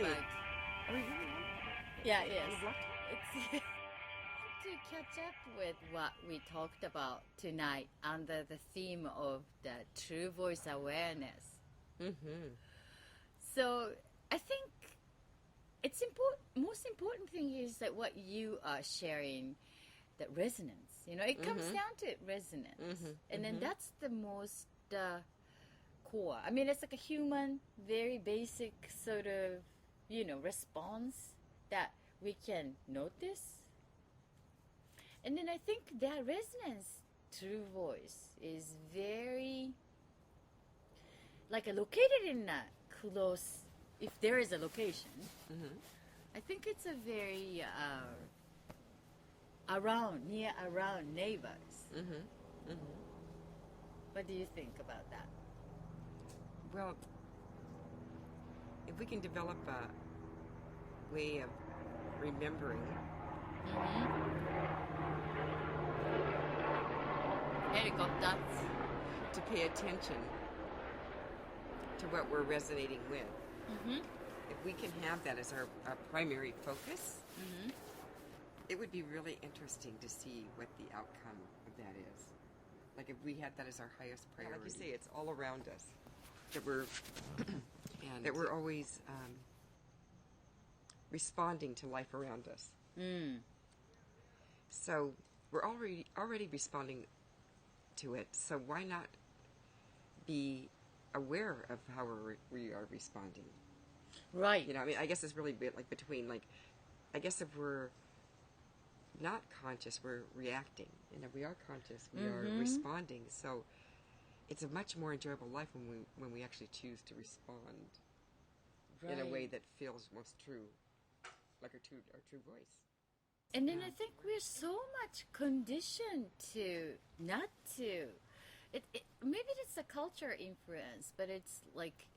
but Are we really on? yeah, yes. We've left? It's to catch up with what we talked about tonight under the theme of the true voice awareness. Mm-hmm. So I think it's important. Most important thing is that what you are sharing, that resonance. You know, it comes down to resonance, and then that's the most core. I mean, it's like a human, very basic sort of, response that we can notice. And then I think that resonance through voice is very, like, located in a close, if there is a location, I think it's a very around neighbors. What do you think about that? Well, if we can develop a way of remembering Helicopters. to pay attention to what we're resonating with, if we can have that as our primary focus, it would be really interesting to see what the outcome of that is. Like if we had that as our highest priority. Like you say, it's all around us. That we're that we're always responding to life around us. So we're already responding to it. So why not be aware of how we are responding? Right. You know, I mean, I guess it's really like between, like, I guess if we're not conscious, we're reacting, and if we are conscious, we are responding. So it's a much more enjoyable life when we actually choose to respond in a way that feels most true, like our true voice. And then I think we're so much conditioned to not to. Maybe it's a culture influence, but it's like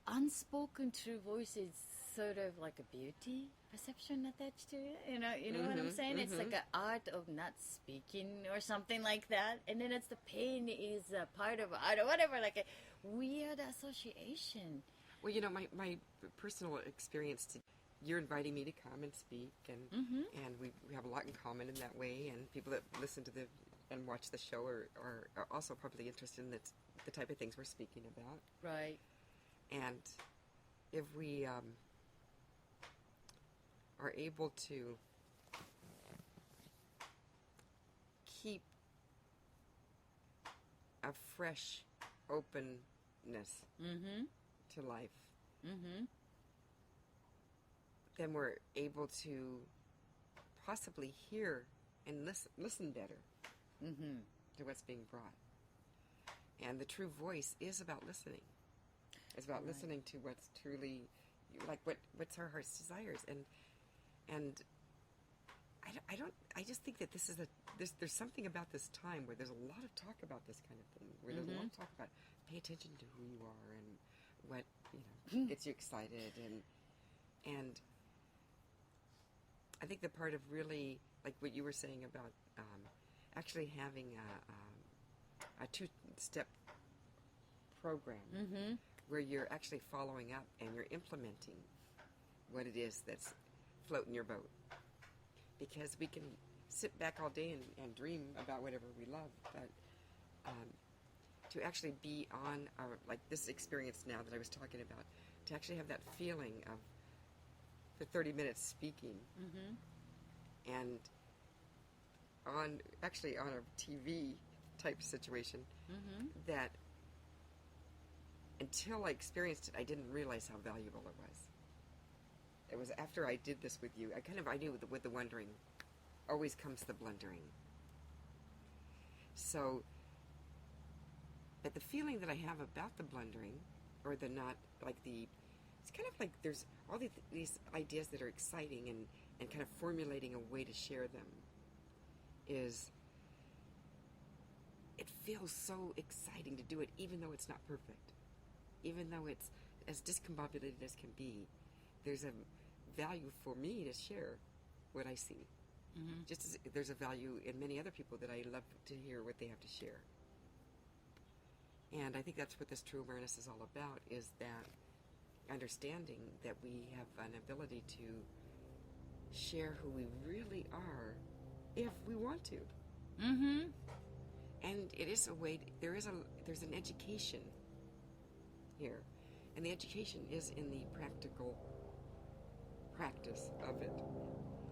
unspoken true voice is sort of like a beauty perception attached to it. You know what I'm saying? It's like an art of not speaking or something like that. And then it's the pain is a part of art or whatever, like a weird association. Well, you know, my personal experience you're inviting me to come and speak, and we have a lot in common in that way. And people that listen to and watch the show are also probably interested in the type of things we're speaking about. Right. And if we are able to keep a fresh openness to life, then we're able to possibly hear and listen better to what's being brought. And the true voice is about listening. It's about listening to what's truly, like what's our heart's desires. And I just think that this is there's something about this time where there's a lot of talk about this kind of thing, where there's a lot of talk about pay attention to who you are and what, gets you excited, and I think the part of really, like what you were saying about actually having a two-step program where you're actually following up and you're implementing what it is that's floating your boat. Because we can sit back all day and dream about whatever we love, but to actually be on our, like this experience now that I was talking about, to actually have that feeling of the 30 minutes speaking, and on a TV type situation, that until I experienced it, I didn't realize how valuable it was. It was after I did this with you, I knew with the wondering always comes the blundering. So, but the feeling that I have about the blundering, or the not, like it's kind of like there's all these ideas that are exciting and kind of formulating a way to share them, it feels so exciting to do it, even though it's not perfect. Even though it's as discombobulated as can be, there's a value for me to share what I see. Just as there's a value in many other people that I love to hear what they have to share. And I think that's what this true awareness is all about, is that understanding that we have an ability to share who we really are if we want to. Mm-hmm. And it is a way, there's an education here. And the education is in the practical practice of it.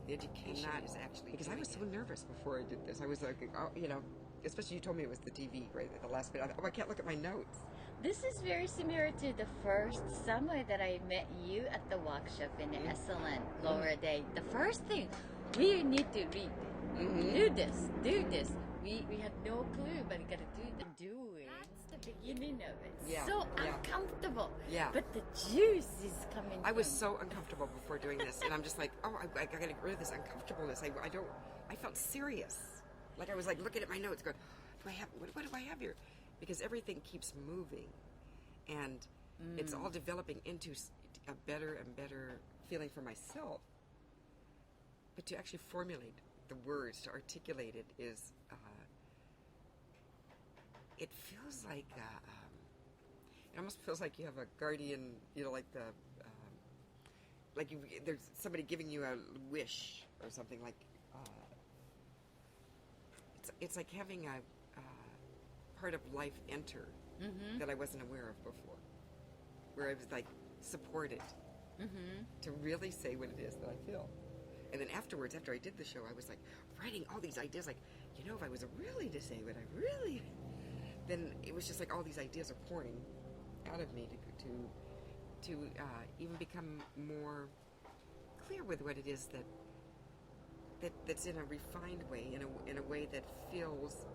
The education is actually because I was so nervous before I did this. I was like, oh, you know, especially you told me it was the TV right at the last minute. Oh, I can't look at my notes. This is very similar to the first summer that I met you at the workshop in the Excellent Lower Day. The first thing, we need to read. Do this. We had no clue, but we gotta do it. That's the beginning of it. Yeah, So yeah. uncomfortable. Yeah. But the juice is coming. I was so uncomfortable before doing this, and I'm just like, oh, I gotta get rid of this uncomfortableness. I felt serious. Like I was like looking at my notes going, what do I have here? Because everything keeps moving, and it's all developing into a better and better feeling for myself. But to actually formulate the words, to articulate it is, it feels like, it almost feels like you have a guardian, you know, like there's somebody giving you a wish or something like, it's like having a part of life enter that I wasn't aware of before, where I was like supported to really say what it is that I feel. And then afterwards, after I did the show, I was like writing all these ideas, like, you know, if I was really to say what I really, then it was just like all these ideas are pouring out of me to even become more clear with what it is that's in a refined way, in a way that feels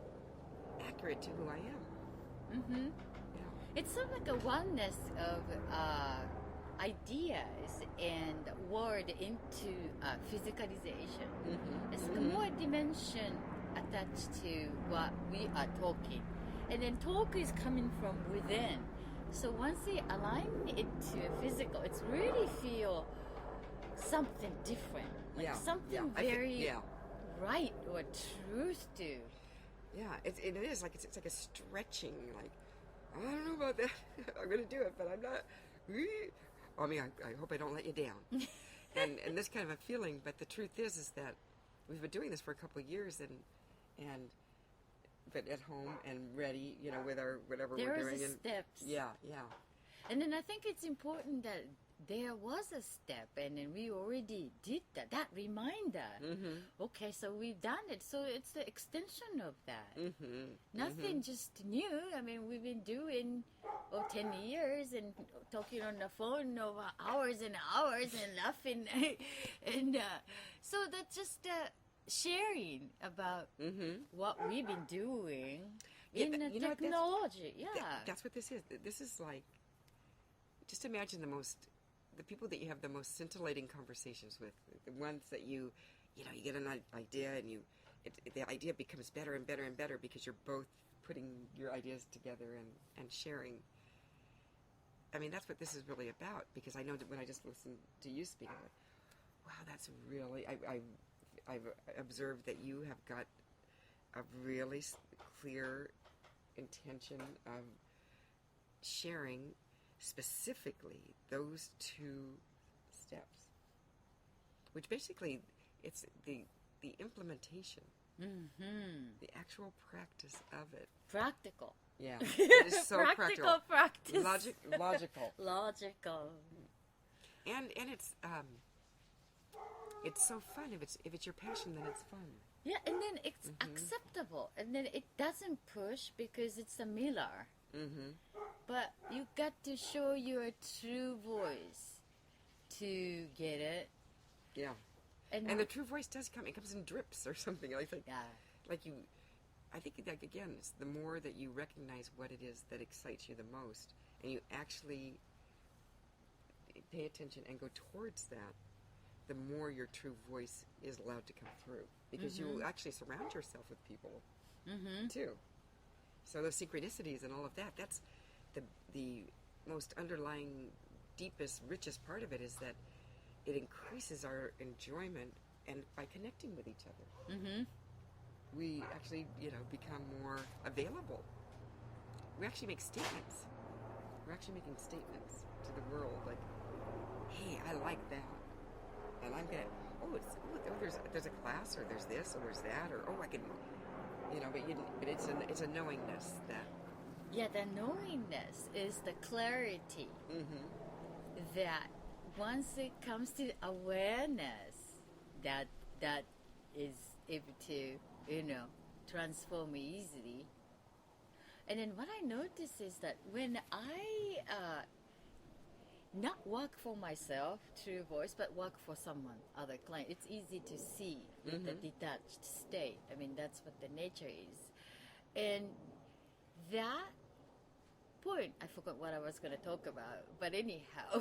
accurate to who I am. Mm-hmm. Yeah. It's sort of like a oneness of ideas and word into physicalization. It's more dimension attached to what we are talking, and then talk is coming from within. So once we align it to physical, it's really feel something different, like something very right or truth to. Yeah, it is like it's like a stretching. Like, I don't know about that. I'm gonna do it, but I'm not. I mean, I hope I don't let you down. and this kind of a feeling. But the truth is that we've been doing this for a couple of years, but at home and ready, you know, with our whatever we're doing. There is steps. Yeah. And then I think it's important that there was a step, and then we already did that. That reminder. Okay, so we've done it. So it's the extension of that. Nothing just new. I mean, we've been doing 10 years and talking on the phone over hours and hours and laughing. And so that's just sharing about what we've been doing in the technology. That's what this is. This is like, just imagine the people that you have the most scintillating conversations with, the ones that you get an idea and the idea becomes better and better and better because you're both putting your ideas together and sharing. I mean, that's what this is really about, because I know that when I just listen to you speak, I'm like, wow, that's really, I've observed that you have got a really clear intention of sharing specifically those two steps, which basically it's the implementation, the actual practice of it. Practical. Yeah, it is so practical. Practice. Logical. And it's so fun. If it's your passion, then it's fun. Yeah, and then it's acceptable, and then it doesn't push because it's a mirror. But you got to show your true voice to get it. Yeah. And the true voice does come. It comes in drips or something. I think. Yeah. I think that, again, it's the more that you recognize what it is that excites you the most, and you actually pay attention and go towards that, the more your true voice is allowed to come through. Because you will actually surround yourself with people, too. So those synchronicities and all of that, that's the most underlying, deepest, richest part of it, is that it increases our enjoyment and by connecting with each other. We actually, become more available. We actually make statements. We're actually making statements to the world, like, "Hey, I like that," and I'm gonna. There's a class, or there's this, or there's that, or I can, but it's a knowingness that. Yeah, the knowingness is the clarity that once it comes to awareness, that is able to, transform easily. And then what I notice is that when I not work for myself through voice, but work for someone, other client, it's easy to see with the detached state. I mean, that's what the nature is. And that point, I forgot what I was going to talk about, but anyhow,